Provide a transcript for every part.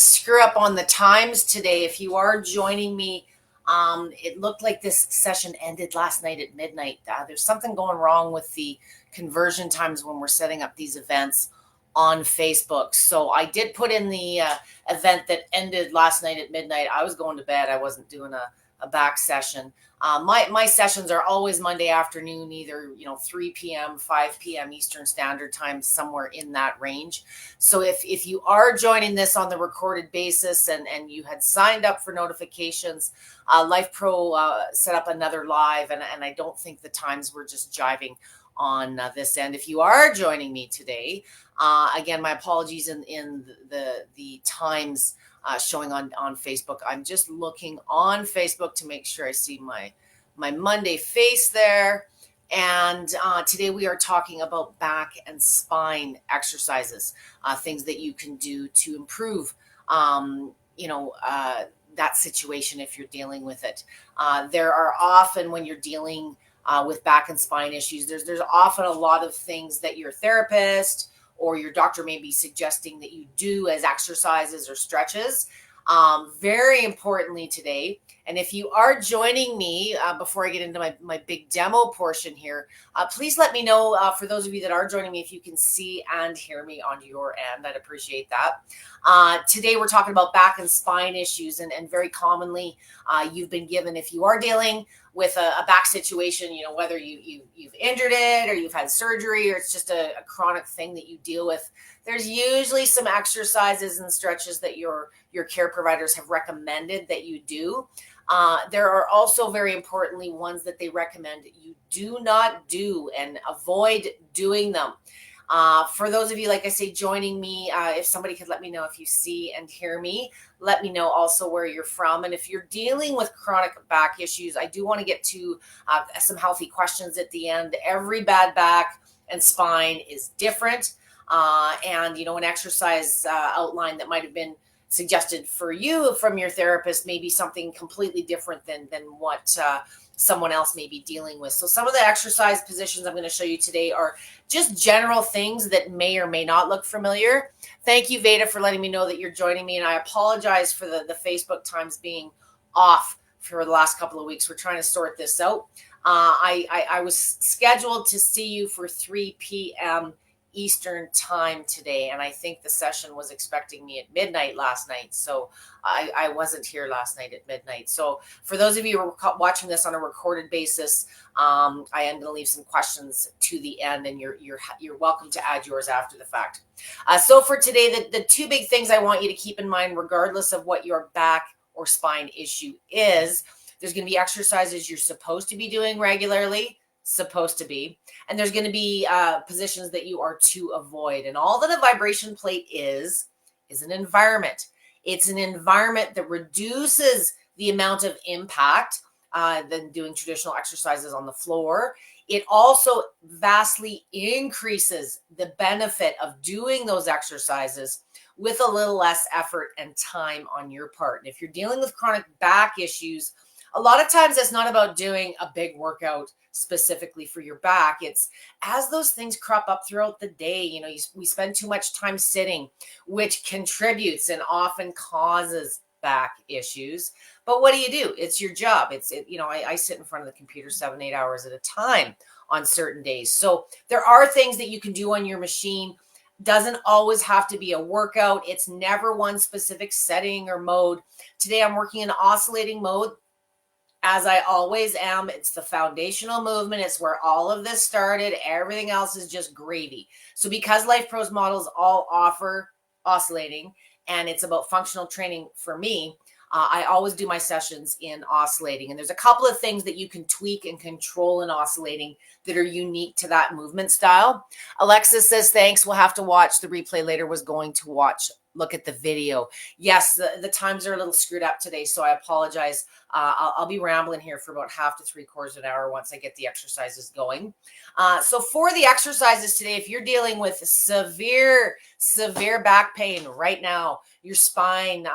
screw up on the times today. If you are joining me, it looked like this session ended last night at midnight. There's something going wrong with the conversion times when we're setting up these events on Facebook. So I did put in the event that ended last night at midnight. I was going to bed. I wasn't doing a back session. My sessions are always Monday afternoon, either 3 p.m., 5 p.m. Eastern Standard Time, somewhere in that range. So if you are joining this on the recorded basis and you had signed up for notifications, Life Pro set up another live, and I don't think the times were just jiving on this end. If you are joining me today, again, my apologies in the times showing on Facebook. I'm just looking on Facebook to make sure I see my Monday face there. And today we are talking about back and spine exercises, things that you can do to improve, that situation if you're dealing with it. There are often, when you're dealing with back and spine issues, there's often a lot of things that your therapist or your doctor may be suggesting that you do as exercises or stretches. Very importantly today, and if you are joining me, before I get into my big demo portion here, please let me know, for those of you that are joining me, if you can see and hear me on your end. I'd appreciate that. Today we're talking about back and spine issues, and very commonly you've been given, if you are dealing with a back situation, whether you've injured it or you've had surgery or it's just a chronic thing that you deal with, there's usually some exercises and stretches that your care providers have recommended that you do. There are also, very importantly, ones that they recommend you do not do and avoid doing them. For those of you, like I say, joining me, if somebody could let me know if you see and hear me, let me know also where you're from. And if you're dealing with chronic back issues, I do want to get to some healthy questions at the end. Every bad back and spine is different. And an exercise outline that might have been suggested for you from your therapist may be something completely different than what someone else may be dealing with. So some of the exercise positions I'm going to show you today are just general things that may or may not look familiar. Thank you, Veda, for letting me know that you're joining me. And I apologize for the Facebook times being off for the last couple of weeks. We're trying to sort this out. I was scheduled to see you for 3 p.m. Eastern time today, and I think the session was expecting me at midnight last night, so I wasn't here last night at midnight. So for those of you who are watching this on a recorded basis, I am going to leave some questions to the end, and you're welcome to add yours after the fact. So for today, the two big things I want you to keep in mind, regardless of what your back or spine issue is, there's going to be exercises you're supposed to be doing regularly, and there's going to be positions that you are to avoid. And all that a vibration plate is an environment. It's an environment that reduces the amount of impact than doing traditional exercises on the floor. It also vastly increases the benefit of doing those exercises with a little less effort and time on your part. And if you're dealing with chronic back issues, a lot of times it's not about doing a big workout specifically for your back. It's as those things crop up throughout the day, we spend too much time sitting, which contributes and often causes back issues. But what do? It's your job. I sit in front of the computer 7-8 hours at a time on certain days. So there are things that you can do on your machine. Doesn't always have to be a workout. It's never one specific setting or mode. Today I'm working in oscillating mode, as I always am. It's the foundational movement. It's where all of this started. Everything else is just gravy. So because Life Pro's models all offer oscillating, and it's about functional training for me, I always do my sessions in oscillating. And there's a couple of things that you can tweak and control in oscillating that are unique to that movement style. Alexis says, thanks. We'll have to watch the replay later. Was going to look at the video. Yes, the times are a little screwed up today, so I apologize. I'll be rambling here for about half to 3/4 an hour once I get the exercises going. So for the exercises today, if you're dealing with severe back pain right now, your spine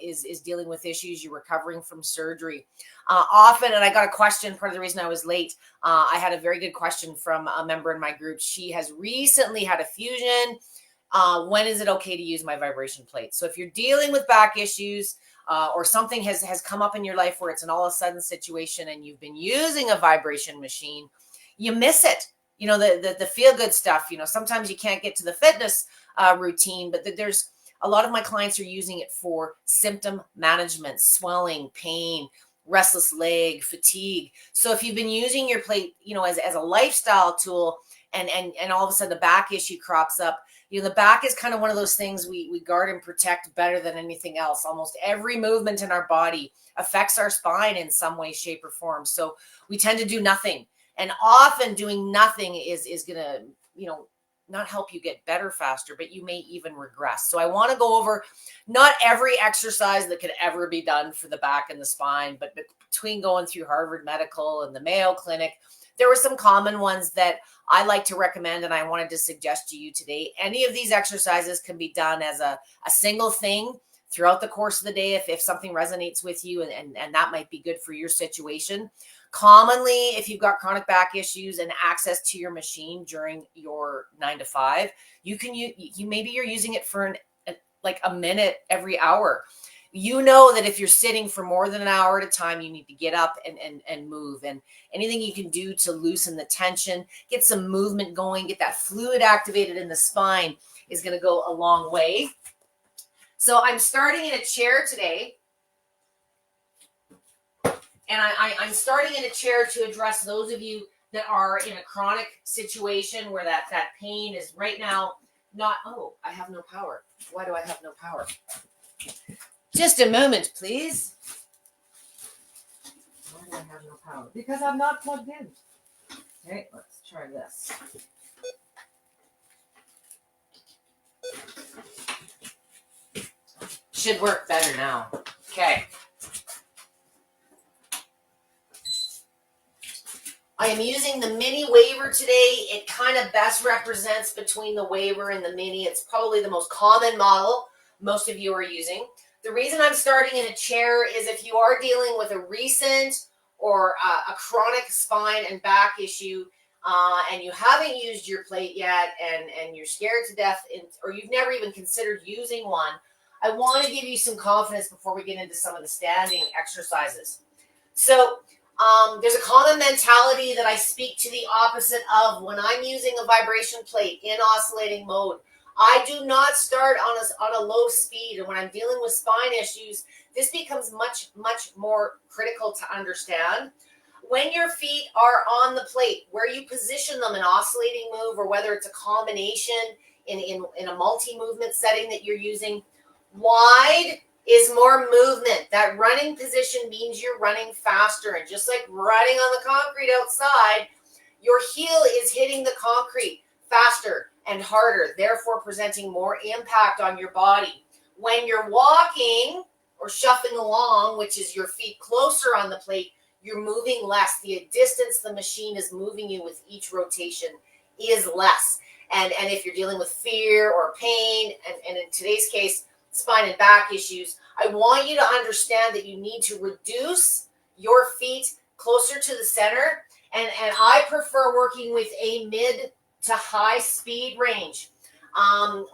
is dealing with issues, you're recovering from surgery. Often, and I got a question, part of the reason I was late, I had a very good question from a member in my group. She has recently had a fusion, when is it okay to use my vibration plate? So if you're dealing with back issues, or something has come up in your life where it's an all of a sudden situation and you've been using a vibration machine, you miss it. The feel good stuff. Sometimes you can't get to the fitness routine, but there's a lot of my clients are using it for symptom management, swelling, pain, restless leg, fatigue. So if you've been using your plate, as a lifestyle tool, and all of a sudden the back issue crops up, the back is kind of one of those things we guard and protect better than anything else. Almost every movement in our body affects our spine in some way, shape, or form. So we tend to do nothing. And often doing nothing is going to, not help you get better faster, but you may even regress. So I want to go over not every exercise that could ever be done for the back and the spine, but between going through Harvard Medical and the Mayo Clinic, there were some common ones that I like to recommend, and I wanted to suggest to you today. Any of these exercises can be done as a single thing throughout the course of the day if something resonates with you, and that might be good for your situation. Commonly, if you've got chronic back issues and access to your machine during your 9 to 5, maybe you're using it for like a minute every hour. That if you're sitting for more than an hour at a time, you need to get up and move. And anything you can do to loosen the tension, get some movement going, get that fluid activated in the spine is going to go a long way. So I'm starting in a chair today. And I'm starting in a chair to address those of you that are in a chronic situation where that pain is right now not, I have no power. Why do I have no power? Just a moment, please. Why do I have no power? Because I'm not plugged in. Okay, let's try this. Should work better now. Okay. I am using the mini waiver today. It kind of best represents between the waiver and the mini. It's probably the most common model most of you are using. The reason I'm starting in a chair is if you are dealing with a recent or a chronic spine and back issue, and you haven't used your plate yet, and you're scared to death, or you've never even considered using one, I want to give you some confidence before we get into some of the standing exercises. So there's a common mentality that I speak to the opposite of when I'm using a vibration plate in oscillating mode. I do not start on a low speed. And when I'm dealing with spine issues, this becomes much, much more critical to understand. When your feet are on the plate, where you position them in oscillating move, or whether it's a combination in a multi-movement setting that you're using, wide is more movement. That running position means you're running faster. And just like running on the concrete outside, your heel is hitting the concrete faster and harder, therefore presenting more impact on your body. When you're walking or shuffling along, which is your feet closer on the plate, you're moving less. The distance the machine is moving you with each rotation is less. And if you're dealing with fear or pain, and in today's case, spine and back issues, I want you to understand that you need to reduce your feet closer to the center. And I prefer working with a mid to high speed range. I'm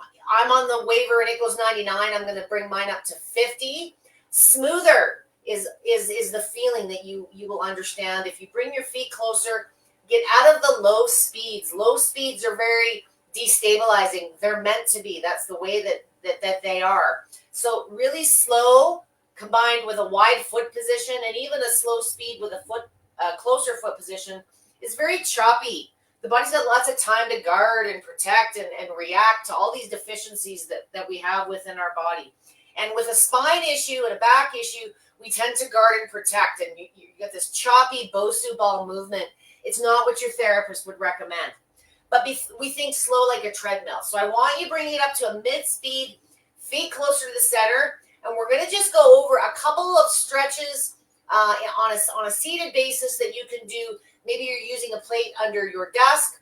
on the waiver and it goes 99. I'm going to bring mine up to 50. Smoother is the feeling that you will understand. If you bring your feet closer, get out of the low speeds. Low speeds are very destabilizing. They're meant to be. That's the way that they are. So really slow combined with a wide foot position, and even a slow speed with a closer foot position is very choppy. The body's got lots of time to guard and protect and react to all these deficiencies that we have within our body. And with a spine issue and a back issue, we tend to guard and protect. And you get this choppy Bosu ball movement. It's not what your therapist would recommend. But we think slow like a treadmill. So I want you bringing it up to a mid-speed, feet closer to the center. And we're going to just go over a couple of stretches on a seated basis that you can do. Maybe you're using a plate under your desk.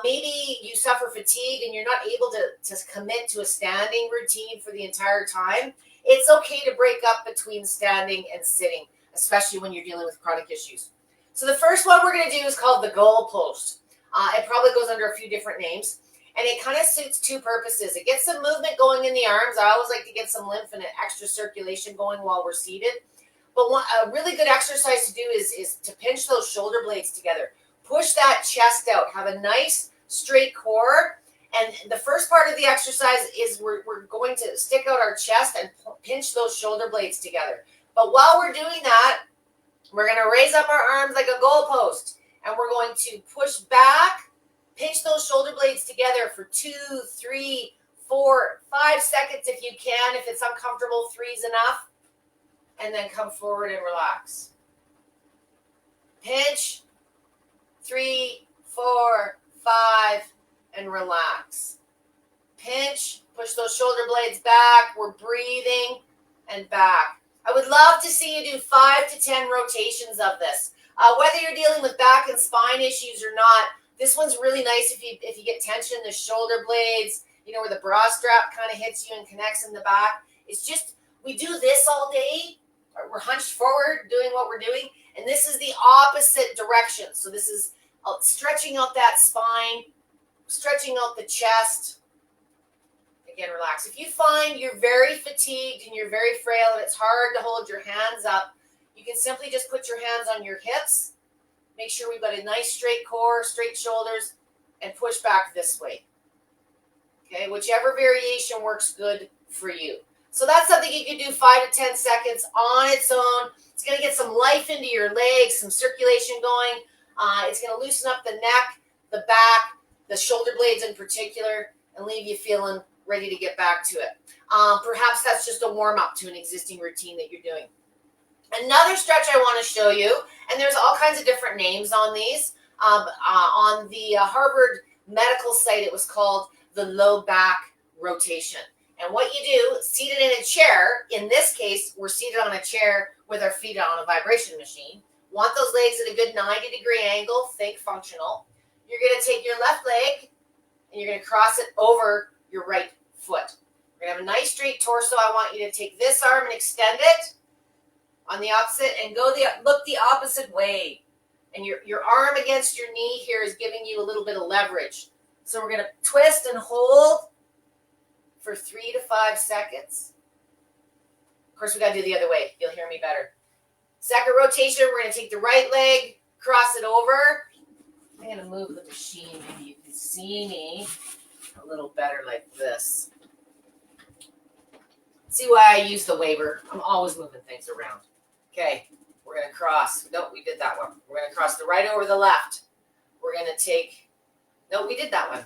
Maybe you suffer fatigue and you're not able to commit to a standing routine for the entire time. It's okay to break up between standing and sitting, especially when you're dealing with chronic issues. So the first one we're going to do is called the goalpost. It probably goes under a few different names. And it kind of suits two purposes. It gets some movement going in the arms. I always like to get some lymph and extra circulation going while we're seated. But a really good exercise to do is to pinch those shoulder blades together. Push that chest out. Have a nice straight core. And the first part of the exercise is we're going to stick out our chest and pinch those shoulder blades together. But while we're doing that, we're going to raise up our arms like a goalpost. And we're going to push back, pinch those shoulder blades together for 2, 3, 4, 5 seconds if you can. If it's uncomfortable, 3 is enough. And then come forward and relax. Pinch, 3, 4, 5, and relax. Pinch, push those shoulder blades back. We're breathing and back. I would love to see you do 5 to 10 rotations of this. Whether you're dealing with back and spine issues or not, this one's really nice if you get tension in the shoulder blades, where the bra strap kind of hits you and connects in the back. It's just, we do this all day. We're hunched forward doing what we're doing, and this is the opposite direction. So this is stretching out that spine, stretching out the chest. Again, relax. If you find you're very fatigued and you're very frail and it's hard to hold your hands up, you can simply just put your hands on your hips. Make sure we've got a nice straight core, straight shoulders, and push back this way. Okay, whichever variation works good for you. So that's something you can do 5 to 10 seconds on its own. It's going to get some life into your legs, some circulation going. It's going to loosen up the neck, the back, the shoulder blades in particular, and leave you feeling ready to get back to it. Perhaps that's just a warm-up to an existing routine that you're doing. Another stretch I want to show you, and there's all kinds of different names on these. On the Harvard Medical site, it was called the low back rotation. And what you do, seated in a chair, in this case, we're seated on a chair with our feet on a vibration machine. Want those legs at a good 90-degree angle, think functional. You're going to take your left leg and you're going to cross it over your right foot. We're going to have a nice straight torso. I want you to take this arm and extend it on the opposite and look the opposite way. And your arm against your knee here is giving you a little bit of leverage. So we're going to twist and hold for 3 to 5 seconds. Of course, we got to do the other way. You'll hear me better. Second rotation, we're going to take the right leg, cross it over. I'm going to move the machine. Maybe you can see me a little better like this. See why I use the waiver? I'm always moving things around. Okay, we're going to cross. Nope, we did that one. We're going to cross the right over the left. We're going to take, nope, we did that one.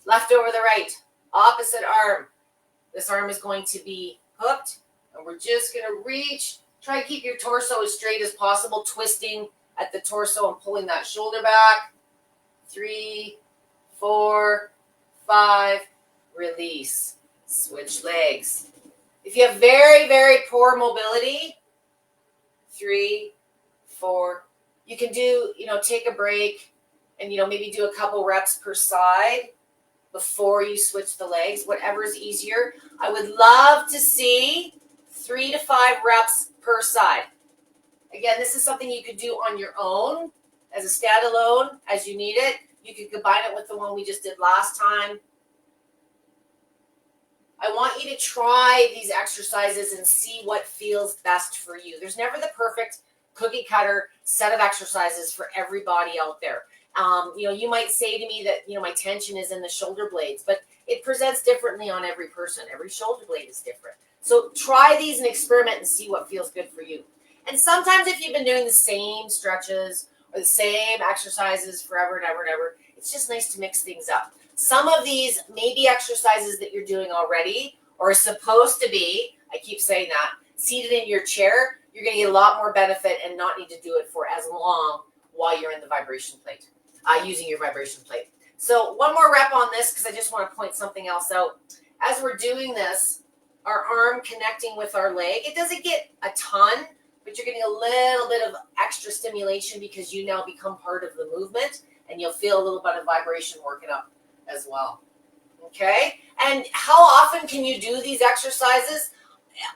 Left over the right. Opposite arm. This arm is going to be hooked, and we're just going to reach. Try to keep your torso as straight as possible, twisting at the torso and pulling that shoulder back. 3, 4, 5, release. Switch legs. If you have very, very poor mobility, 3, 4, you can do, take a break and, maybe do a couple reps per side before you switch the legs, whatever is easier. I would love to see 3 to 5 reps per side. Again, this is something you could do on your own as a standalone as you need it. You could combine it with the one we just did last time. I want you to try these exercises and see what feels best for you. There's never the perfect cookie cutter set of exercises for everybody out there. You might say to me that, my tension is in the shoulder blades, but it presents differently on every person. Every shoulder blade is different. So try these and experiment and see what feels good for you. And sometimes if you've been doing the same stretches or the same exercises forever and ever and ever, it's just nice to mix things up. Some of these may be exercises that you're doing already or are supposed to be, I keep saying that, seated in your chair. You're going to get a lot more benefit and not need to do it for as long while you're in the vibration plate, using your vibration plate. So one more rep on this because I just want to point something else out. As we're doing this, our arm connecting with our leg, it doesn't get a ton, but you're getting a little bit of extra stimulation because you now become part of the movement and you'll feel a little bit of vibration working up as well. Okay? And how often can you do these exercises?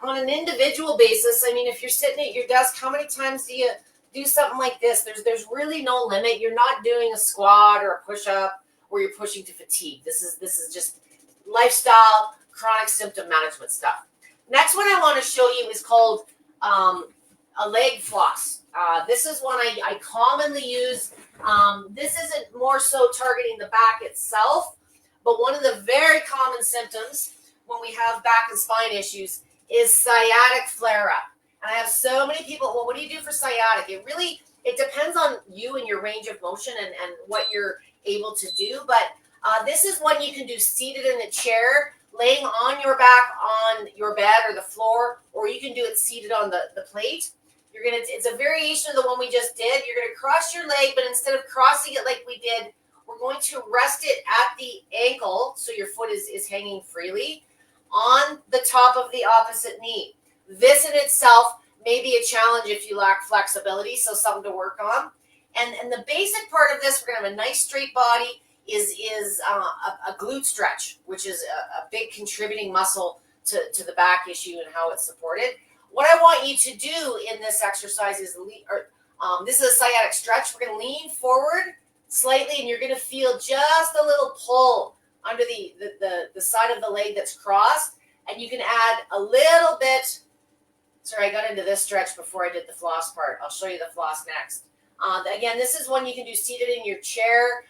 On an individual basis, if you're sitting at your desk, how many times do you do something like this? There's really no limit. You're not doing a squat or a push-up or you're pushing to fatigue. This is just lifestyle, chronic symptom management stuff. Next one I want to show you is called a leg floss. This is one I commonly use. This isn't more so targeting the back itself, but one of the very common symptoms when we have back and spine issues is sciatic flare-up. And I have so many people, well, what do you do for sciatic? It depends on you and your range of motion and what you're able to do. But this is one you can do seated in a chair, laying on your back on your bed or the floor, or you can do it seated on the plate. It's a variation of the one we just did. You're going to cross your leg, but instead of crossing it like we did, we're going to rest it at the ankle, so your foot is hanging freely, on the top of the opposite knee. This in itself may be a challenge if you lack flexibility, so something to work on. And the basic part of this, we're going to have a nice straight body, is a glute stretch, which is a big contributing muscle to the back issue and how it's supported. What I want you to do in this exercise is, this is a sciatic stretch. We're going to lean forward slightly, and you're going to feel just a little pull under the side of the leg that's crossed, and you can add a little bit. Sorry, I got into this stretch before I did the floss part. I'll show you the floss next. Again, this is one you can do seated in your chair.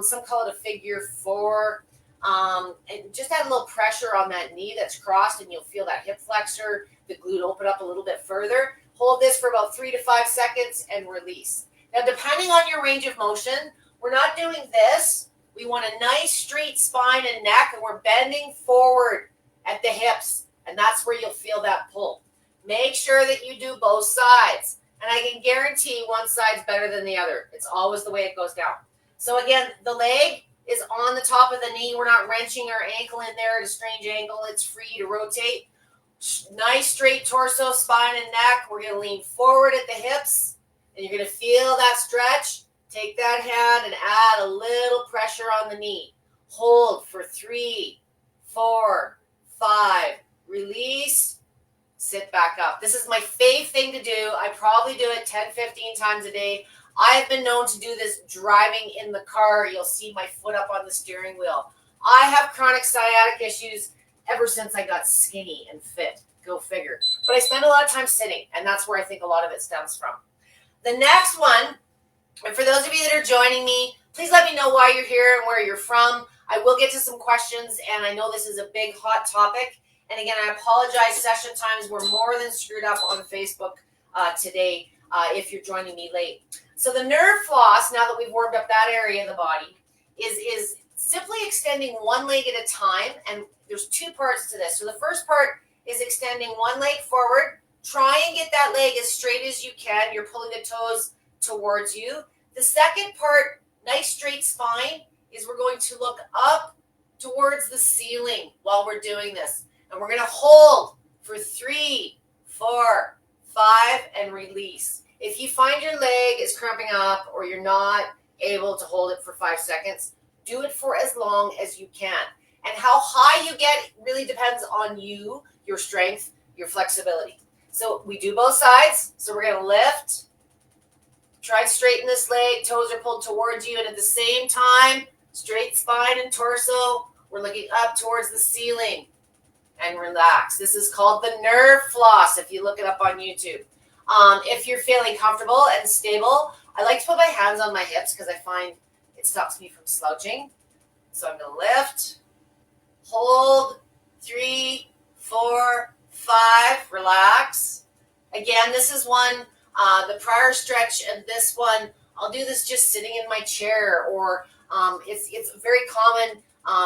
Some call it a figure 4. And just add a little pressure on that knee that's crossed, and you'll feel that hip flexor, the glute open up a little bit further. Hold this for about 3 to 5 seconds and release. Now, depending on your range of motion, we're not doing this. We want a nice straight spine and neck, and we're bending forward at the hips, and that's where you'll feel that pull. Make sure that you do both sides, and I can guarantee one side's better than the other. It's always the way it goes down. So again, the leg is on the top of the knee. We're not wrenching our ankle in there at a strange angle. It's free to rotate. Nice straight torso, spine, and neck. We're going to lean forward at the hips, and you're going to feel that stretch. Take that hand and add a little pressure on the knee. Hold for 3, 4, 5. Release. Sit back up. This is my fave thing to do. I probably do it 10, 15 times a day. I have been known to do this driving in the car. You'll see my foot up on the steering wheel. I have chronic sciatic issues ever since I got skinny and fit. Go figure. But I spend a lot of time sitting, and that's where I think a lot of it stems from. The next one, and for those of you that are joining me, please let me know why you're here and where you're from. I will get to some questions, and I know this is a big, hot topic. And again, I apologize. Session times were more than screwed up on Facebook today if you're joining me late. So the nerve floss, now that we've warmed up that area of the body, is simply extending one leg at a time. And there's 2 parts to this. So the first part is extending one leg forward. Try and get that leg as straight as you can. You're pulling the toes towards you. The second part, nice straight spine, is we're going to look up towards the ceiling while we're doing this. And we're going to hold for 3, 4, 5, and release. If you find your leg is cramping up or you're not able to hold it for 5 seconds, do it for as long as you can. And how high you get really depends on you, your strength, your flexibility. So we do both sides. So we're going to lift. Try to straighten this leg. Toes are pulled towards you. And at the same time, straight spine and torso. We're looking up towards the ceiling. And relax. This is called the nerve floss if you look it up on YouTube. If you're feeling comfortable and stable, I like to put my hands on my hips because I find it stops me from slouching. So I'm going to lift, hold, 3, 4, 5, relax. Again, this is one, the prior stretch and this one, I'll do this just sitting in my chair, or it's very common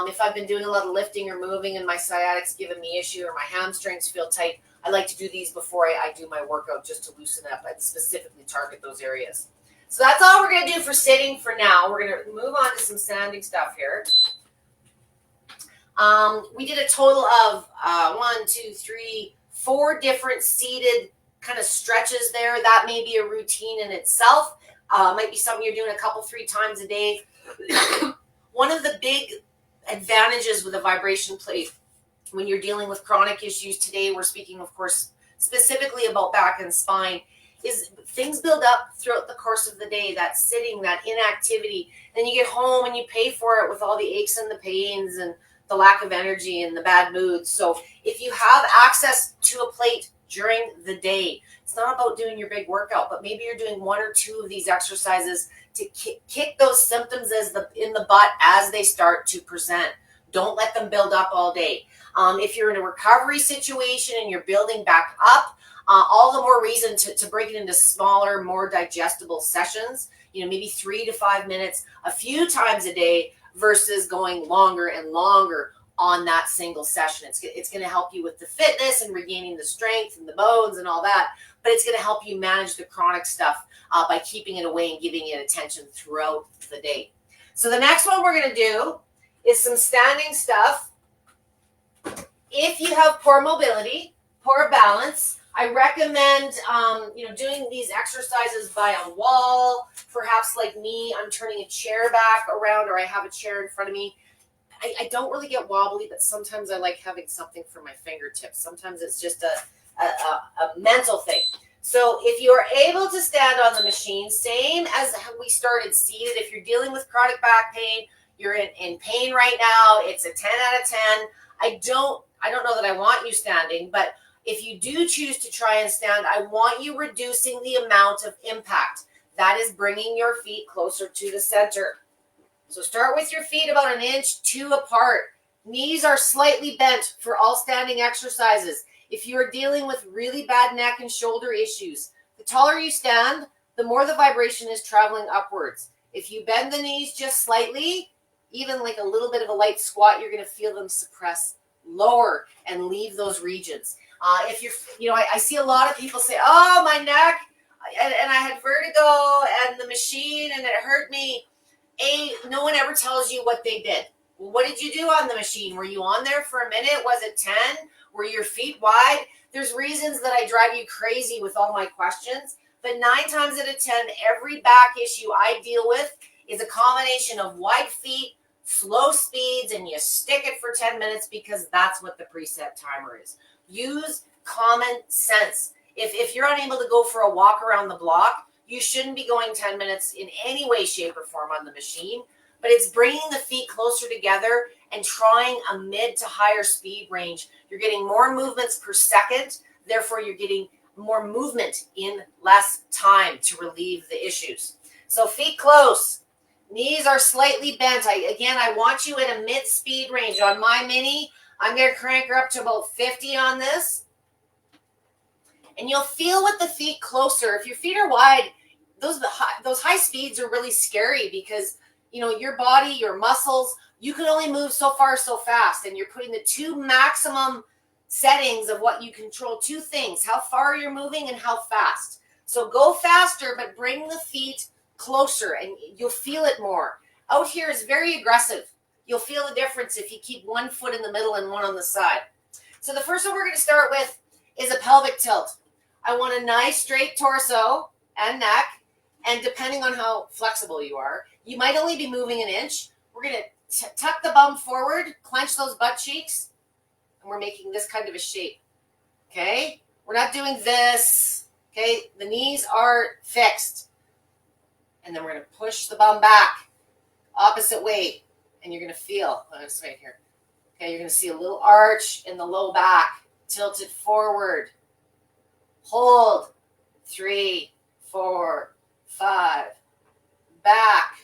if I've been doing a lot of lifting or moving and my sciatic's giving me issue or my hamstrings feel tight. I like to do these before I do my workout just to loosen up and specifically target those areas. So that's all we're going to do for sitting for now. We're going to move on to some standing stuff here. We did a total of 4 different seated kind of stretches there. That may be a routine in itself. Might be something you're doing a couple, 3 times a day. One of the big advantages with a vibration plate when you're dealing with chronic issues today, we're speaking, of course, specifically about back and spine, is things build up throughout the course of the day, that sitting, that inactivity. Then you get home and you pay for it with all the aches and the pains and the lack of energy and the bad moods. So if you have access to a plate during the day, it's not about doing your big workout, but maybe you're doing 1 or 2 of these exercises to kick those symptoms in the butt as they start to present. Don't let them build up all day. If you're in a recovery situation and you're building back up, all the more reason to break it into smaller, more digestible sessions, maybe 3 to 5 minutes a few times a day versus going longer and longer on that single session. It's going to help you with the fitness and regaining the strength and the bones and all that, but it's going to help you manage the chronic stuff by keeping it away and giving it attention throughout the day. So the next one we're going to do is some standing stuff. If you have poor mobility, poor balance, I recommend, doing these exercises by a wall. Perhaps like me, I'm turning a chair back around, or I have a chair in front of me. I don't really get wobbly, but sometimes I like having something for my fingertips. Sometimes it's just a mental thing. So if you are able to stand on the machine, same as we started seated, if you're dealing with chronic back pain, you're in pain right now, it's a 10 out of 10. I don't know that I want you standing, but if you do choose to try and stand, I want you reducing the amount of impact. That is bringing your feet closer to the center. So start with your feet about 1 inch, 2 apart. Knees are slightly bent for all standing exercises. If you are dealing with really bad neck and shoulder issues, the taller you stand, the more the vibration is traveling upwards. If you bend the knees just slightly, even like a little bit of a light squat, you're going to feel them suppress lower and leave those regions. If you're, I see a lot of people say, oh, my neck, and I had vertigo and the machine and it hurt me. No one ever tells you what they did. Well, what did you do on the machine? Were you on there for a minute? Was it 10? Were your feet wide? There's reasons that I drive you crazy with all my questions, but 9 times out of 10, every back issue I deal with is a combination of wide feet, slow speeds, and you stick it for 10 minutes because that's what the preset timer is. Use common sense. If you're unable to go for a walk around the block, you shouldn't be going 10 minutes in any way, shape, or form on the machine, but it's bringing the feet closer together and trying a mid to higher speed range. You're getting more movements per second, therefore you're getting more movement in less time to relieve the issues. So feet close, knees are slightly bent. I want you at a mid speed range. On my mini, I'm going to crank her up to about 50 on this. And you'll feel with the feet closer. If your feet are wide, those high speeds are really scary because, your body, your muscles, you can only move so far so fast. And you're putting the 2 maximum settings of what you control. 2 things, how far you're moving and how fast. So go faster, but bring the feet closer and you'll feel it more. Out here is very aggressive. You'll feel the difference if you keep 1 foot in the middle and 1 on the side. So the first one we're going to start with is a pelvic tilt. I want a nice straight torso and neck, and depending on how flexible you are, you might only be moving 1 inch. We're going to tuck the bum forward, clench those butt cheeks, and we're making this kind of a shape, okay? We're not doing this, okay? The knees are fixed. And then we're going to push the bum back, opposite way, and you're going to feel, this right here, okay? You're going to see a little arch in the low back, tilt it forward. Hold, 3, 4, 5, back,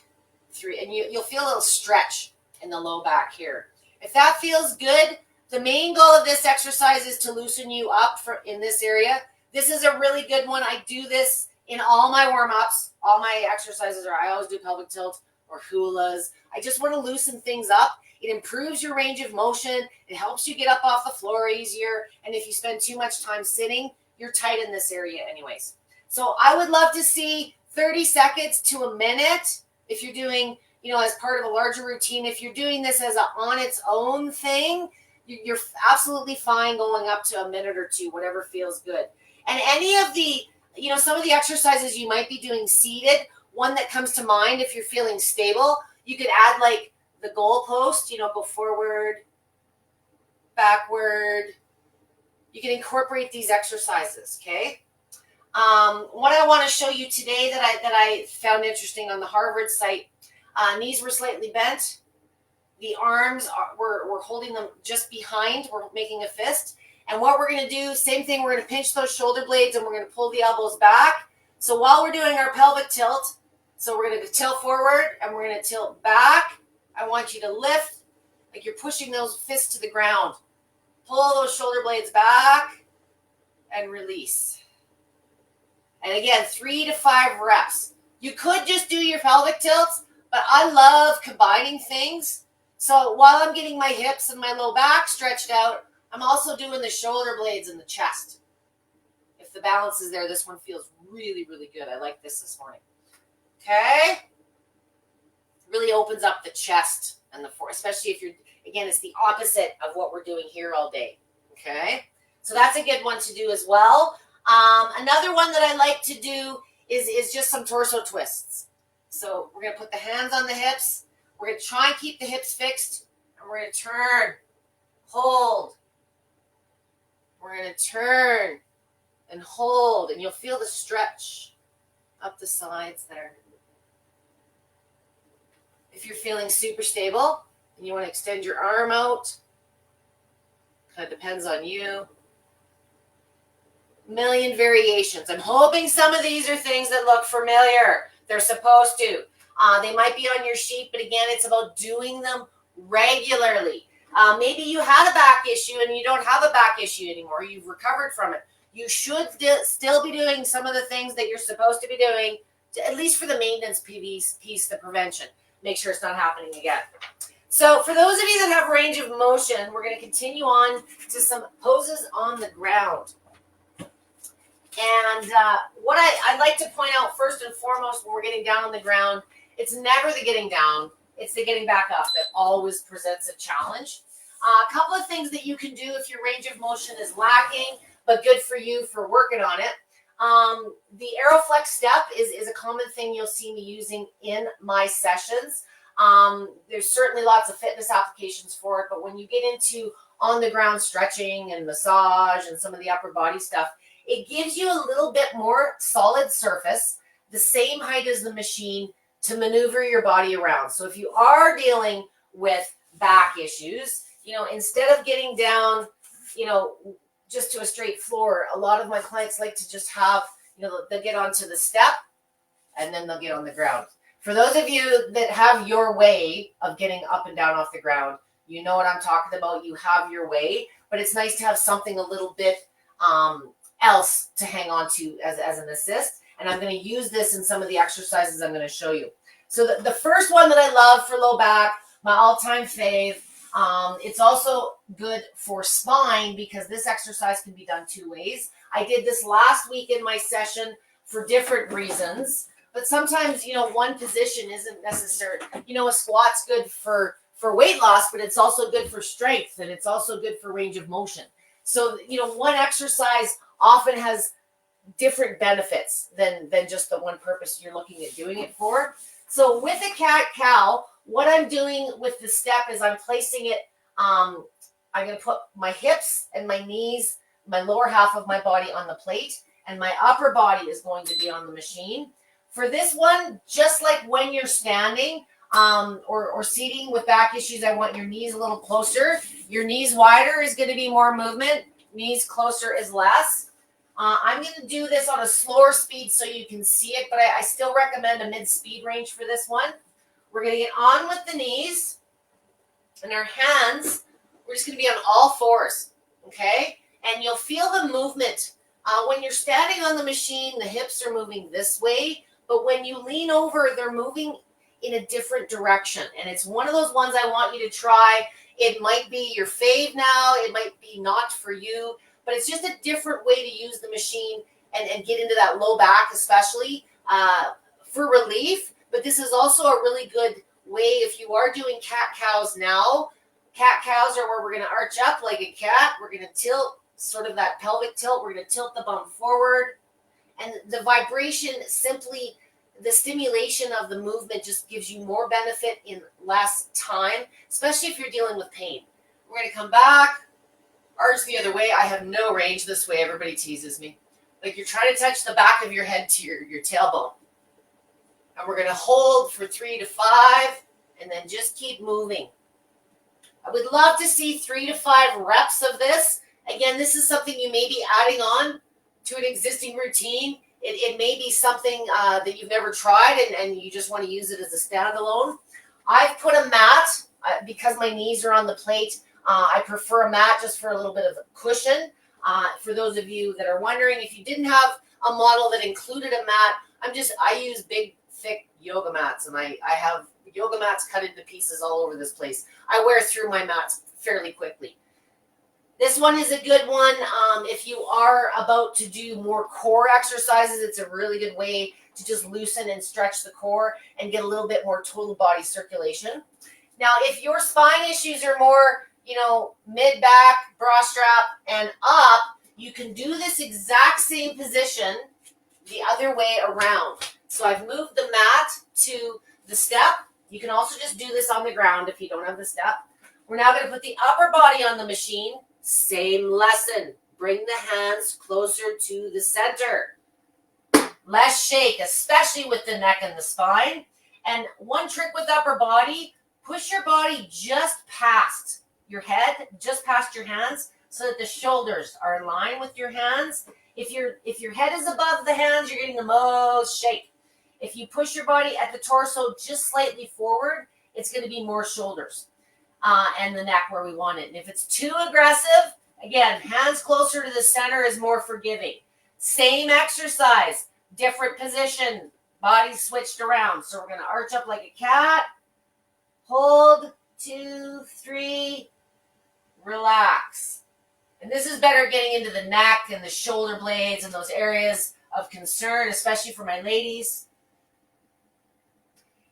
3, and you'll feel a little stretch in the low back here. If that feels good, the main goal of this exercise is to loosen you up in this area. This is a really good one. I do this in all my warm-ups. All my exercises I always do pelvic tilt or hulas. I just want to loosen things up. It improves your range of motion. It helps you get up off the floor easier. And if you spend too much time sitting, you're tight in this area anyways. So I would love to see 30 seconds to a minute if you're doing, as part of a larger routine. If you're doing this as on its own thing, you're absolutely fine going up to a minute or 2, whatever feels good. And any of the, some of the exercises you might be doing seated, one that comes to mind if you're feeling stable, you could add like the goalpost, go forward, backward. You can incorporate these exercises, okay? What I want to show you today that I found interesting on the Harvard site, knees were slightly bent. The arms we're holding them just behind. We're making a fist. And what we're going to do, same thing, we're going to pinch those shoulder blades and we're going to pull the elbows back. So while we're doing our pelvic tilt, so we're going to tilt forward and we're going to tilt back. I want you to lift like you're pushing those fists to the ground. Pull those shoulder blades back and release. And again, 3 to 5 reps. You could just do your pelvic tilts, but I love combining things. So while I'm getting my hips and my low back stretched out, I'm also doing the shoulder blades and the chest. If the balance is there, this one feels really, really good. I like this morning. Okay? Really opens up the chest and the floor, especially if you're, again, it's the opposite of what we're doing here all day. Okay? So that's a good one to do as well. Another one that I like to do is just some torso twists. So we're going to put the hands on the hips. We're going to try and keep the hips fixed. And we're going to turn, hold. We're going to turn and hold. And you'll feel the stretch up the sides there. If you're feeling super stable and you want to extend your arm out, kind of depends on you. Million variations. I'm hoping some of these are things that look familiar. They're supposed to. They might be on your sheet, but again, it's about doing them regularly. Maybe you had a back issue and you don't have a back issue anymore. You've recovered from it. You should still be doing some of the things that you're supposed to be doing, at least for the maintenance piece, the prevention. Make sure it's not happening again. So for those of you that have range of motion, we're going to continue on to some poses on the ground. And what I'd like to point out first and foremost when we're getting down on the ground, it's never the getting down, it's the getting back up that always presents a challenge. A couple of things that you can do if your range of motion is lacking, but good for you for working on it. The Aeroflex step is a common thing you'll see me using in my sessions. There's certainly lots of fitness applications for it, but when you get into on the ground stretching and massage and some of the upper body stuff, it gives you a little bit more solid surface, the same height as the machine, to maneuver your body around. So if you are dealing with back issues, instead of getting down, just to a straight floor, a lot of my clients like to just have, they'll get onto the step and then they'll get on the ground. For those of you that have your way of getting up and down off the ground, you know what I'm talking about. You have your way, but it's nice to have something a little bit else to hang on to as an assist. And I'm going to use this in some of the exercises I'm going to show you. So the first one that I love for low back, my all-time fave, it's also good for spine because this exercise can be done 2 ways. I did this last week in my session for different reasons, but sometimes, one position isn't necessary. A squat's good for weight loss, but it's also good for strength and it's also good for range of motion. So, one exercise often has different benefits than just the one purpose you're looking at doing it for. So with a cat-cow, what I'm doing with the step is I'm placing it, I'm going to put my hips and my knees, my lower half of my body on the plate, and my upper body is going to be on the machine. For this one, just like when you're standing or seating with back issues, I want your knees a little closer. Your knees wider is going to be more movement. Knees closer is less. I'm going to do this on a slower speed so you can see it, but I still recommend a mid-speed range for this one. We're going to get on with the knees, and our hands, we're just going to be on all fours, okay? And you'll feel the movement. When you're standing on the machine, the hips are moving this way, but when you lean over, they're moving in a different direction, and it's one of those ones I want you to try. It might be your fave now, it might be not for you, but it's just a different way to use the machine and get into that low back, especially for relief. But this is also a really good way if you are doing cat-cows now. Cat-cows are where we're going to arch up like a cat. We're going to tilt, sort of that pelvic tilt. We're going to tilt the bum forward. And the vibration simply, the stimulation of the movement just gives you more benefit in less time, especially if you're dealing with pain. We're going to come back. Arch the other way. I have no range this way. Everybody teases me. like you're trying to touch the back of your head to your tailbone. And we're going to hold for 3 to 5 and then just keep moving. I would love to see 3 to 5 reps of this. Again, this is something you may be adding on to an existing routine. It may be something that you've never tried and you just want to use it as a standalone. I've put a mat because my knees are on the plate. I prefer a mat just for a little bit of cushion. For those of you that are wondering, if you didn't have a model that included a mat, I use big, thick yoga mats, and I have yoga mats cut into pieces all over this place. I wear through my mats fairly quickly. This one is a good one. If you are about to do more core exercises, it's a really good way to just loosen and stretch the core and get a little bit more total body circulation. Now, if your spine issues are more, mid-back, bra strap, and up, you can do this exact same position the other way around. So I've moved the mat to the step. You can also just do this on the ground if you don't have the step. We're now going to put the upper body on the machine. Same lesson. Bring the hands closer to the center. Less shake, especially with the neck and the spine. And one trick with upper body, push your body just past your head, just past your hands, so that the shoulders are in line with your hands. If your head is above the hands, you're getting the most shake. If you push your body at the torso just slightly forward, it's going to be more shoulders and the neck where we want it. And if it's too aggressive, again, hands closer to the center is more forgiving. Same exercise, different position, body switched around. So we're going to arch up like a cat, hold, 2, 3, relax. And this is better getting into the neck and the shoulder blades and those areas of concern, especially for my ladies.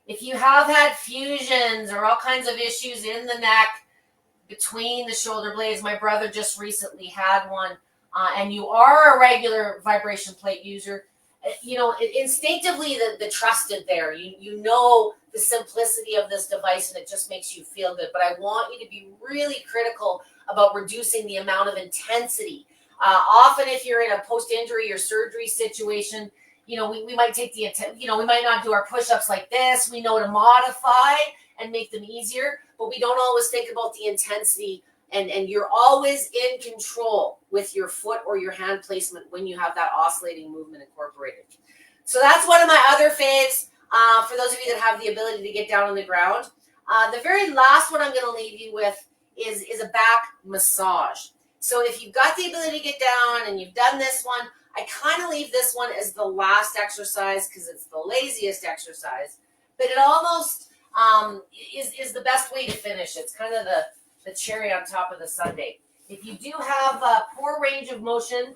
If you have had fusions or all kinds of issues in the neck, between the shoulder blades, my brother just recently had one, and you are a regular vibration plate user, instinctively the trust is there. You know the simplicity of this device, and it just makes you feel good. But I want you to be really critical about reducing the amount of intensity. Often if you're in a post-injury or surgery situation, we might take we might not do our push-ups like this. We know to modify and make them easier, but we don't always think about the intensity. And you're always in control with your foot or your hand placement when you have that oscillating movement incorporated. So that's one of my other faves for those of you that have the ability to get down on the ground. The very last one I'm going to leave you with is a back massage. So if you've got the ability to get down and you've done this one, I kind of leave this one as the last exercise because it's the laziest exercise, but it almost is the best way to finish. It's kind of the cherry on top of the sundae. If you do have a poor range of motion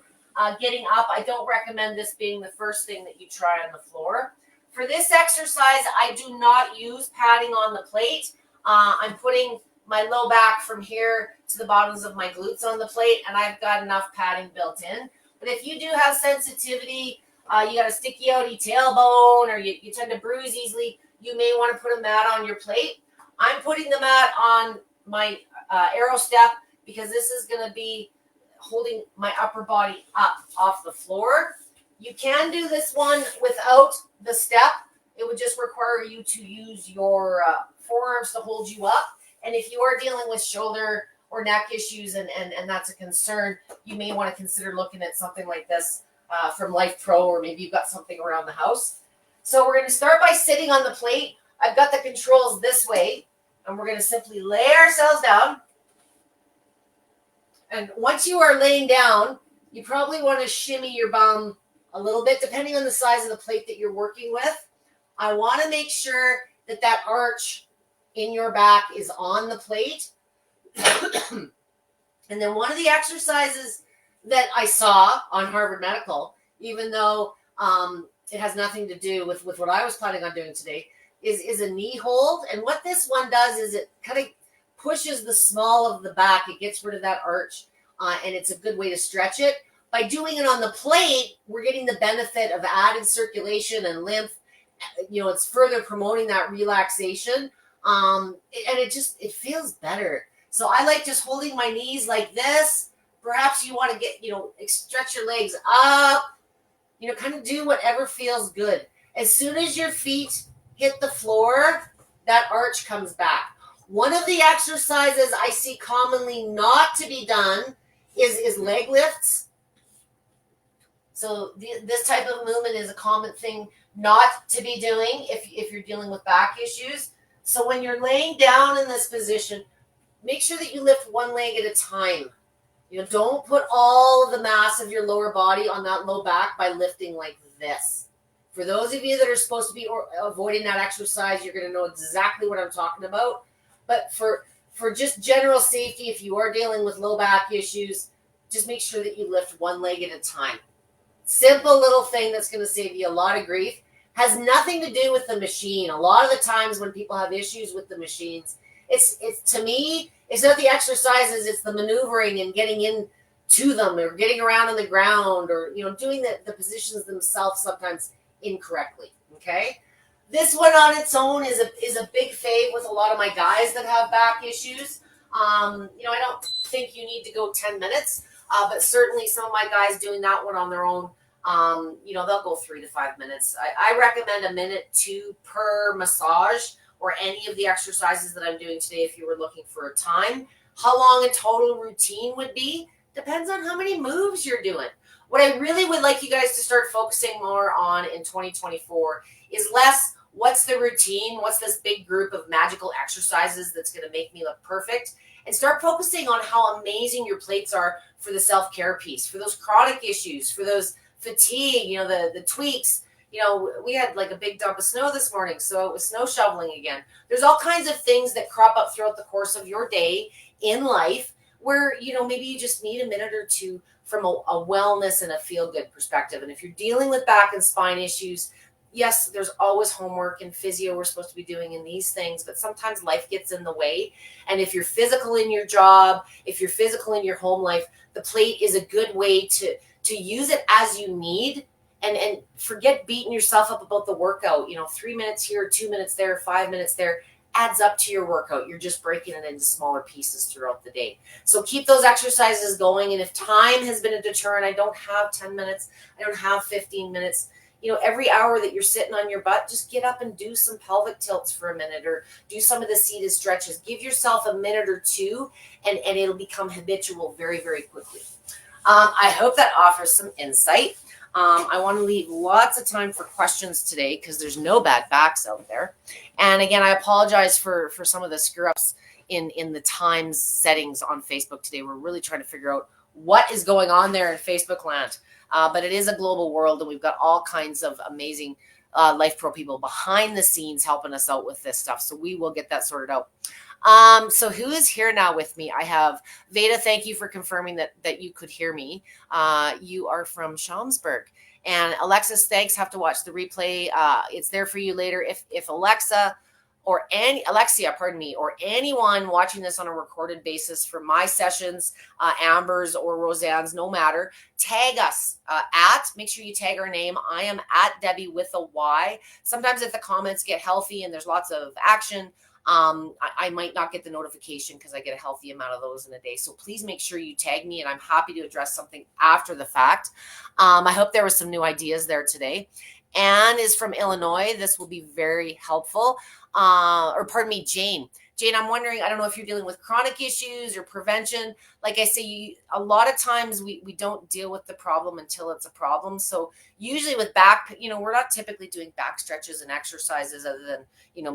getting up, I don't recommend this being the first thing that you try on the floor. For this exercise, I do not use padding on the plate. I'm putting my low back from here to the bottoms of my glutes on the plate, and I've got enough padding built in. But if you do have sensitivity, you got a sticky outy tailbone, or you tend to bruise easily, you may want to put a mat on your plate. I'm putting the mat on my arrow step because this is going to be holding my upper body up off the floor. You can do this one without the step. It would just require you to use your forearms to hold you up. And if you are dealing with shoulder or neck issues and that's a concern, you may want to consider looking at something like this from Life Pro, or maybe you've got something around the house. So we're going to start by sitting on the plate. I've got the controls this way, and we're going to simply lay ourselves down. And once you are laying down, you probably want to shimmy your bum a little bit, depending on the size of the plate that you're working with. I want to make sure that arch in your back is on the plate. And then one of the exercises that I saw on Harvard Medical, even though it has nothing to do with what I was planning on doing today, is a knee hold. And what this one does is it kind of pushes the small of the back. It gets rid of that arch, and it's a good way to stretch it. By doing it on the plate, we're getting the benefit of added circulation and lymph. It's further promoting that relaxation, and it feels better. So I like just holding my knees like this. Perhaps you want to get, stretch your legs up, Kind of do whatever feels good. As soon as your feet hit the floor, that arch comes back. One of the exercises I see commonly not to be done is leg lifts. So this type of movement is a common thing not to be doing if you're dealing with back issues. So when you're laying down in this position, make sure that you lift one leg at a time. Don't put all of the mass of your lower body on that low back by lifting like this. For those of you that are supposed to be avoiding that exercise, you're going to know exactly what I'm talking about. But for just general safety, if you are dealing with low back issues, just make sure that you lift one leg at a time. Simple little thing that's going to save you a lot of grief. Has nothing to do with the machine. A lot of the times when people have issues with the machines, it's to me, it's not the exercises, it's the maneuvering and getting into them or getting around on the ground or doing the positions themselves sometimes incorrectly. Okay? This one on its own is a big fave with a lot of my guys that have back issues. I don't think you need to go 10 minutes, but certainly some of my guys doing that one on their own, they'll go 3 to 5 minutes. I recommend a minute 2 per massage or any of the exercises that I'm doing today if you were looking for a time. How long a total routine would be depends on how many moves you're doing. What I really would like you guys to start focusing more on in 2024 is less what's the routine, what's this big group of magical exercises that's going to make me look perfect, and start focusing on how amazing your plates are for the self-care piece, for those chronic issues, for those fatigue, the tweaks. We had like a big dump of snow this morning, so it was snow shoveling again. There's all kinds of things that crop up throughout the course of your day in life where, maybe you just need a minute or two from a wellness and a feel-good perspective. And if you're dealing with back and spine issues, yes, there's always homework and physio we're supposed to be doing in these things, but sometimes life gets in the way. And if you're physical in your job, if you're physical in your home life, the plate is a good way to use it as you need. And forget beating yourself up about the workout. 3 minutes here, 2 minutes there, 5 minutes there adds up to your workout. You're just breaking it into smaller pieces throughout the day. So keep those exercises going. And if time has been a deterrent, I don't have 10 minutes, I don't have 15 minutes, every hour that you're sitting on your butt, just get up and do some pelvic tilts for a minute or do some of the seated stretches. Give yourself a minute or two and it'll become habitual very, very quickly. I hope that offers some insight. I want to leave lots of time for questions today because there's no bad backs out there. And again, I apologize for some of the screw ups in the times settings on Facebook today. We're really trying to figure out what is going on there in Facebook land. But it is a global world, and we've got all kinds of amazing Life Pro people behind the scenes helping us out with this stuff. So we will get that sorted out. So who is here now with me? I have Veda. Thank you for confirming that you could hear me. You are from Schaumsburg. And Alexis, thanks. Have to watch the replay. It's there for you later. If Alexia, or anyone watching this on a recorded basis for my sessions, Amber's or Roseanne's, no matter, tag us make sure you tag our name. I am at Debbie with a Y. Sometimes if the comments get healthy and there's lots of action, I might not get the notification because I get a healthy amount of those in a day. So please make sure you tag me, and I'm happy to address something after the fact. I hope there were some new ideas there today. Anne is from Illinois. This will be very helpful. Jane. Jane, I'm wondering, I don't know if you're dealing with chronic issues or prevention. Like I say, a lot of times we don't deal with the problem until it's a problem. So usually with back, we're not typically doing back stretches and exercises other than,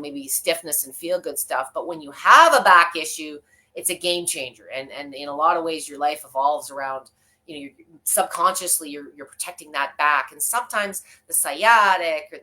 maybe stiffness and feel good stuff. But when you have a back issue, it's a game changer. And in a lot of ways, your life evolves around, you're subconsciously you're protecting that back. And sometimes the sciatic or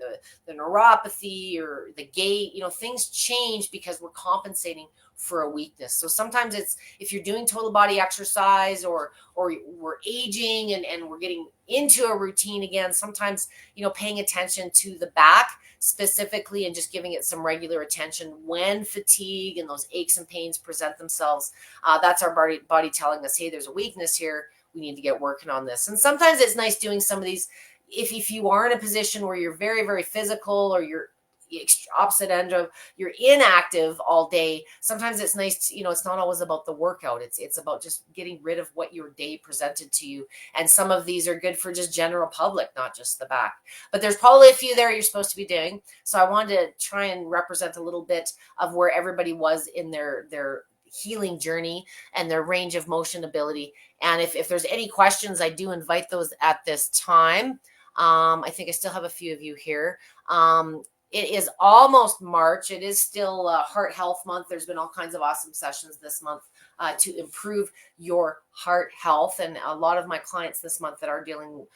the neuropathy or the gait, things change because we're compensating for a weakness. So sometimes it's, if you're doing total body exercise or we're aging and we're getting into a routine again, sometimes, paying attention to the back specifically and just giving it some regular attention when fatigue and those aches and pains present themselves. That's our body telling us, hey, there's a weakness here. We need to get working on this. And sometimes it's nice doing some of these if you are in a position where you're very, very physical or you're opposite end of you're inactive all day. Sometimes it's nice to, it's not always about the workout. It's about just getting rid of what your day presented to you. And some of these are good for just general public, not just the back. But there's probably a few there you're supposed to be doing. So I wanted to try and represent a little bit of where everybody was in their healing journey and their range of motion ability. And if there's any questions, I do invite those at this time. I think I still have a few of you here. It is almost March. It is still Heart Health Month. There's been all kinds of awesome sessions this month to improve your heart health. And a lot of my clients this month that are dealing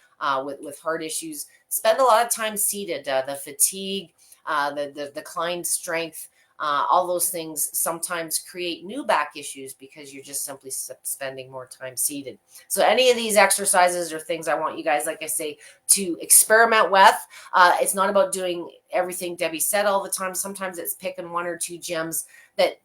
with heart issues spend a lot of time seated. The fatigue, the declined strength, all those things sometimes create new back issues because you're just simply spending more time seated. So any of these exercises are things I want you guys, like I say, to experiment with. It's not about doing everything Debbie said all the time. Sometimes it's picking one or two gems that,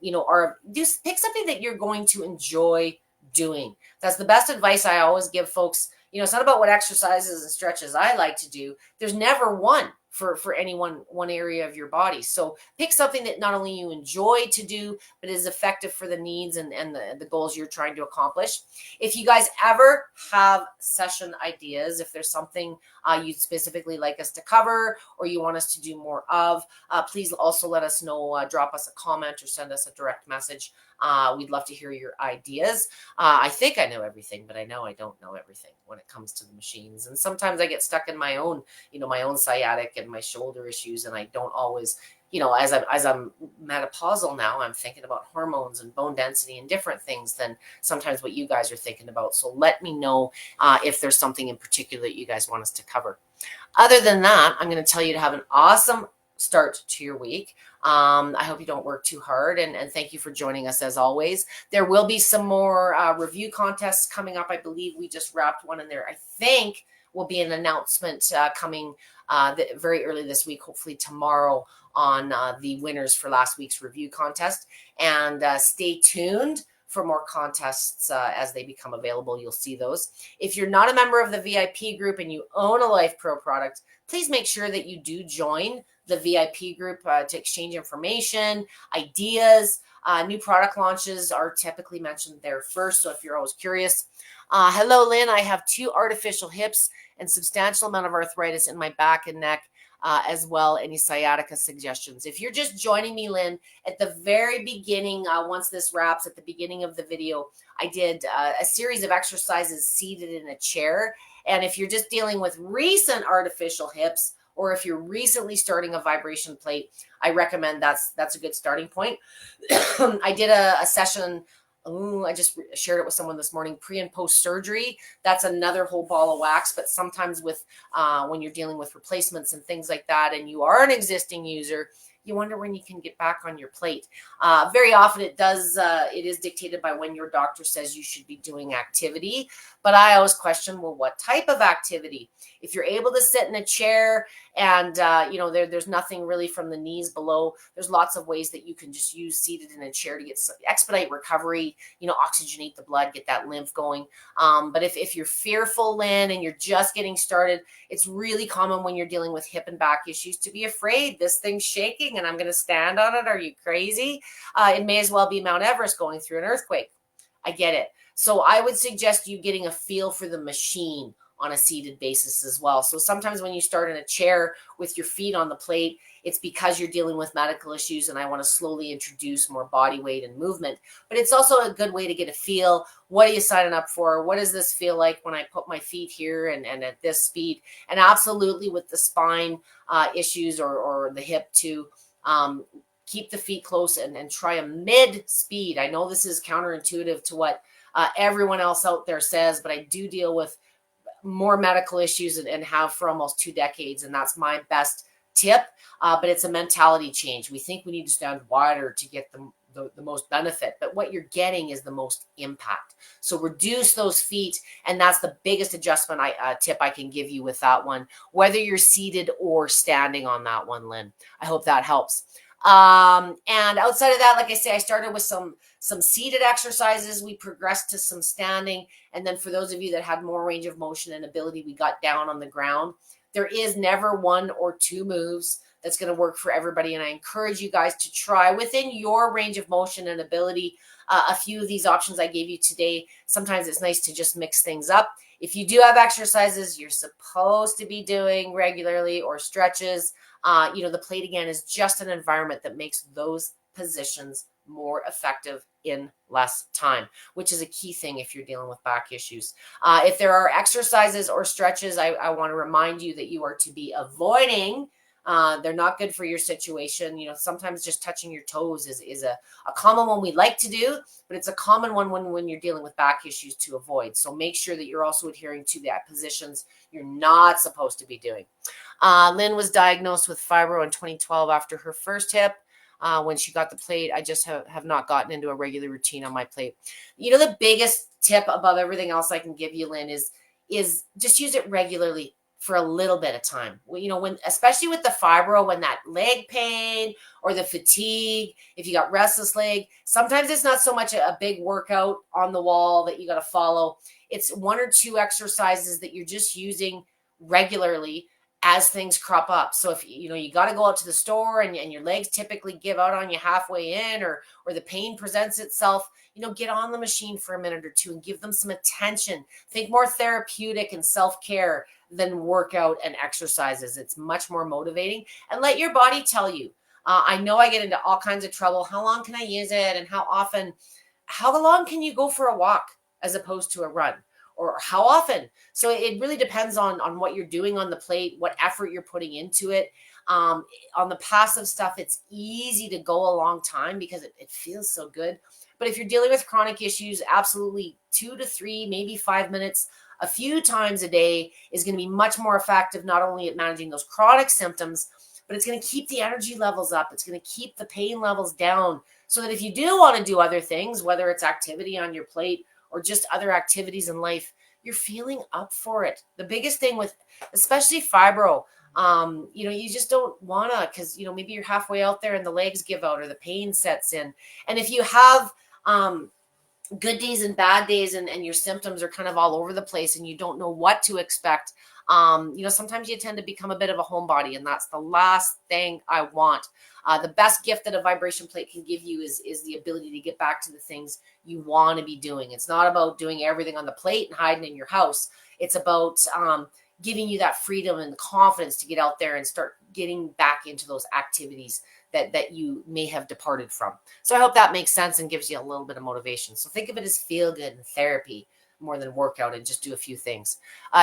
just pick something that you're going to enjoy doing. That's the best advice I always give folks. It's not about what exercises and stretches I like to do. There's never one for any one area of your body. So pick something that not only you enjoy to do, but is effective for the needs and the goals you're trying to accomplish. If you guys ever have session ideas, if there's something you'd specifically like us to cover or you want us to do more of, please also let us know. Drop us a comment or send us a direct message. We'd love to hear your ideas. I think I know everything, but I know I don't know everything when it comes to the machines. And sometimes I get stuck in my own sciatic and my shoulder issues. And I don't always, as I'm menopausal now, I'm thinking about hormones and bone density and different things than sometimes what you guys are thinking about. So let me know if there's something in particular that you guys want us to cover. Other than that, I'm going to tell you to have an awesome start to your week. I hope you don't work too hard, and thank you for joining us as always. There will be some more review contests coming up. I believe we just wrapped one in there. I think will be an announcement coming very early this week, hopefully tomorrow, on the winners for last week's review contest. And stay tuned for more contests as they become available. You'll see those. If you're not a member of the VIP group and you own a Life Pro product, please make sure that you do join the VIP group to exchange information, ideas. New product launches are typically mentioned there first. So if you're always curious. Hello, Lynn. I have 2 artificial hips and substantial amount of arthritis in my back and neck as well. Any sciatica suggestions? If you're just joining me, Lynn, at the very beginning, once this wraps, at the beginning of the video, I did a series of exercises seated in a chair. And if you're just dealing with recent artificial hips, or if you're recently starting a vibration plate, I recommend that's a good starting point. I did a session. I just shared it with someone this morning, pre and post surgery. That's another whole ball of wax. But sometimes with when you're dealing with replacements and things like that, and you are an existing user, you wonder when you can get back on your plate. Very often it is dictated by when your doctor says you should be doing activity. But I always question, well, what type of activity? If you're able to sit in a chair and, there's nothing really from the knees below, there's lots of ways that you can just use seated in a chair to expedite recovery, oxygenate the blood, get that lymph going. But if you're fearful, Lynn, and you're just getting started, it's really common when you're dealing with hip and back issues to be afraid. This thing's shaking and I'm going to stand on it. Are you crazy? It may as well be Mount Everest going through an earthquake. I get it. So I would suggest you getting a feel for the machine on a seated basis as well. So sometimes when you start in a chair with your feet on the plate, it's because you're dealing with medical issues and I want to slowly introduce more body weight and movement. But it's also a good way to get a feel. What are you signing up for? What does this feel like when I put my feet here and at this speed? And absolutely with the spine issues or the hip too, keep the feet close and try a mid speed. I know this is counterintuitive to what everyone else out there says, but I do deal with more medical issues and have for almost 2 decades. And that's my best tip. But it's a mentality change. We think we need to stand wider to get the most benefit, but what you're getting is the most impact. So reduce those feet. And that's the biggest adjustment tip I can give you with that one, whether you're seated or standing on that one, Lynn. I hope that helps. And outside of that, like I say, I started with some seated exercises. We progressed to some standing. And then for those of you that had more range of motion and ability, we got down on the ground. There is never 1 or 2 moves. that's going to work for everybody. And I encourage you guys to try within your range of motion and ability a few of these options I gave you today. Sometimes it's nice to just mix things up. If you do have exercises you're supposed to be doing regularly or stretches, the plate again is just an environment that makes those positions more effective in less time, which is a key thing if you're dealing with back issues. If there are exercises or stretches, I want to remind you that you are to be avoiding. They're not good for your situation. Sometimes just touching your toes is a common one we like to do, but it's a common one when you're dealing with back issues to avoid. So make sure that you're also adhering to the positions you're not supposed to be doing. Lynn was diagnosed with fibro in 2012 after her first hip. When she got the plate, I just have not gotten into a regular routine on my plate. The biggest tip above everything else I can give you, Lynn, is just use it regularly for a little bit of time. When especially with the fibro, when that leg pain or the fatigue, if you got restless leg, sometimes it's not so much a big workout on the wall that you got to follow. It's one or two exercises that you're just using regularly as things crop up. So if you got to go out to the store and your legs typically give out on you halfway in, or the pain presents itself, get on the machine for a minute or two and give them some attention. Think more therapeutic and self-care than workout and exercises. It's much more motivating, and let your body tell you. I know I get into all kinds of trouble. How long can I use it? And how long can you go for a walk as opposed to a run? Or how often? So it really depends on what you're doing on the plate, what effort you're putting into it. On the passive stuff, it's easy to go a long time because it feels so good. But if you're dealing with chronic issues, absolutely 2 to 3, maybe 5 minutes a few times a day is going to be much more effective, not only at managing those chronic symptoms, but it's going to keep the energy levels up. It's going to keep the pain levels down, so that if you do want to do other things, whether it's activity on your plate or just other activities in life, you're feeling up for it. The biggest thing with especially fibro, you just don't want to, because, maybe you're halfway out there and the legs give out or the pain sets in. And if you have good days and bad days and your symptoms are kind of all over the place and you don't know what to expect, sometimes you tend to become a bit of a homebody, and that's the last thing I want. The best gift that a vibration plate can give you is the ability to get back to the things you want to be doing. It's not about doing everything on the plate and hiding in your house. It's about giving you that freedom and the confidence to get out there and start getting back into those activities that you may have departed from. So I hope that makes sense and gives you a little bit of motivation. So think of it as feel good and therapy more than workout, and just do a few things.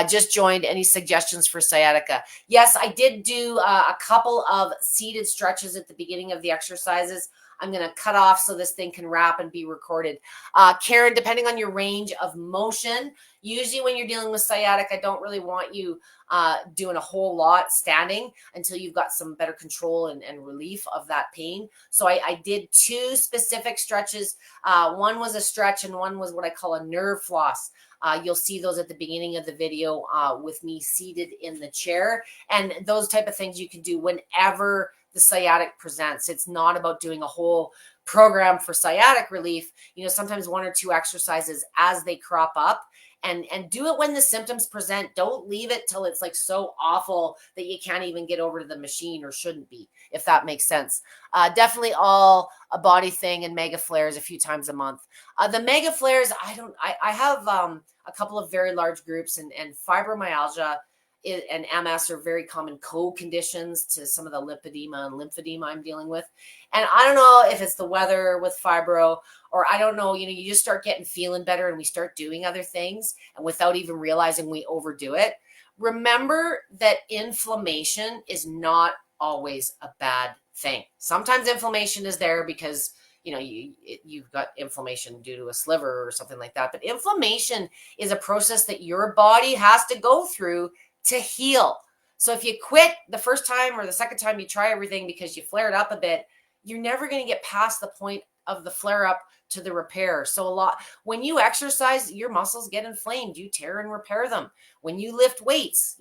Just joined. Any suggestions for sciatica? Yes, I did do a couple of seated stretches at the beginning of the exercises. I'm going to cut off so this thing can wrap and be recorded. Karen, depending on your range of motion, usually when you're dealing with sciatica, I don't really want you doing a whole lot standing until you've got some better control and relief of that pain. So I did 2 specific stretches. One was a stretch and one was what I call a nerve floss. You'll see those at the beginning of the video with me seated in the chair. And those type of things you can do whenever the sciatic presents. It's not about doing a whole program for sciatic relief. Sometimes 1 or 2 exercises as they crop up, and do it when the symptoms present. Don't leave it till it's like so awful that you can't even get over to the machine, or shouldn't be, if that makes sense. Definitely all a body thing, and mega flares a few times a month. The mega flares, I have a couple of very large groups, and fibromyalgia and MS are very common co-conditions to some of the lipedema and lymphedema I'm dealing with. And I don't know if it's the weather with fibro, or I don't know, you just start feeling better and we start doing other things, and without even realizing we overdo it. Remember that inflammation is not always a bad thing. Sometimes inflammation is there because you've got inflammation due to a sliver or something like that. But inflammation is a process that your body has to go through to heal. So if you quit the first time or the second time you try everything because you flared up a bit, you're never going to get past the point of the flare up to the repair. So when you exercise, your muscles get inflamed, you tear and repair them. When you lift weights,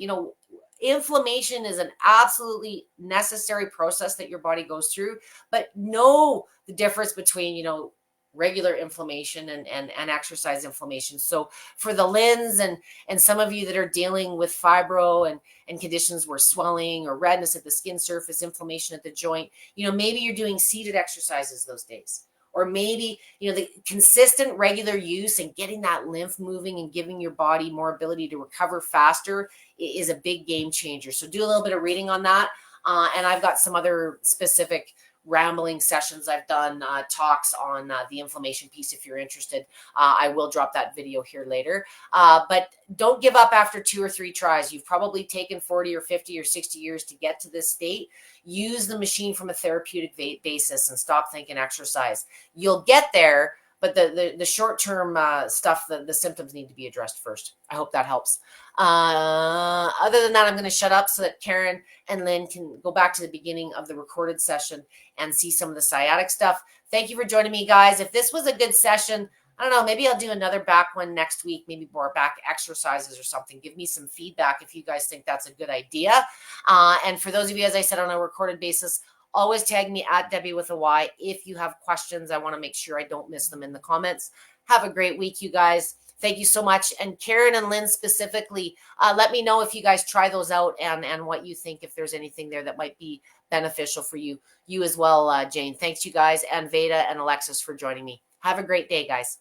inflammation is an absolutely necessary process that your body goes through. But know the difference between, regular inflammation and exercise inflammation. So for the Lynn's and some of you that are dealing with fibro and conditions where swelling or redness at the skin surface, inflammation at the joint, maybe you're doing seated exercises those days. Or maybe, the consistent regular use and getting that lymph moving and giving your body more ability to recover faster is a big game changer. So do a little bit of reading on that. And I've got some other specific rambling sessions I've done, talks on the inflammation piece if you're interested. I will drop that video here later. But don't give up after 2 or 3 tries. You've probably taken 40 or 50 or 60 years to get to this state. Use the machine from a therapeutic basis and stop thinking exercise. You'll get there, but the short-term stuff, the symptoms need to be addressed first. I hope that helps. Other than that, I'm going to shut up so that Karen and Lynn can go back to the beginning of the recorded session and see some of the sciatic stuff. Thank you for joining me, guys. If this was a good session, I don't know, maybe I'll do another back one next week, maybe more back exercises or something. Give me some feedback if you guys think that's a good idea. And for those of you, as I said, on a recorded basis, always tag me at Debbie with a Y. If you have questions, I want to make sure I don't miss them in the comments. Have a great week, you guys. Thank you so much. And Karen and Lynn specifically, let me know if you guys try those out and what you think, if there's anything there that might be beneficial for you. You as well, Jane. Thanks, you guys, and Veda and Alexis for joining me. Have a great day, guys.